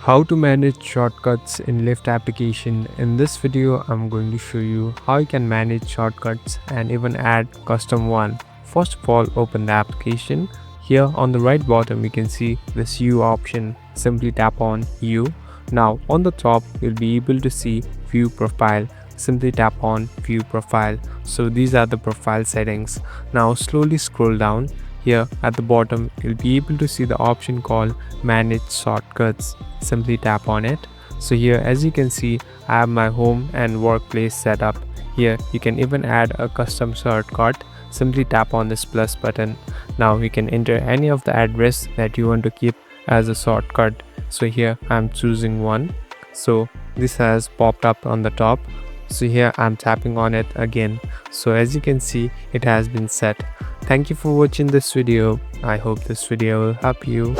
How to manage shortcuts in Lyft application. In this video, I'm going to show you how you can manage shortcuts and even add custom one. First of all, open the application. Here on the right bottom, you can see this U option. Simply tap on U. Now on the top, you'll be able to see view profile. Simply tap on view profile. So these are the profile settings. Now slowly scroll down. Here at the bottom, you'll be able to see the option called manage shortcuts. Simply tap on it. So here, as you can see, I have my home and workplace set up. Here you can even add a custom shortcut. Simply tap on this plus button. Now you can enter any of the address that you want to keep as a shortcut. So here I'm choosing one. So this has popped up on the top. So here I'm tapping on it again. So as you can see, it has been set. Thank you for watching this video. I hope this video will help you.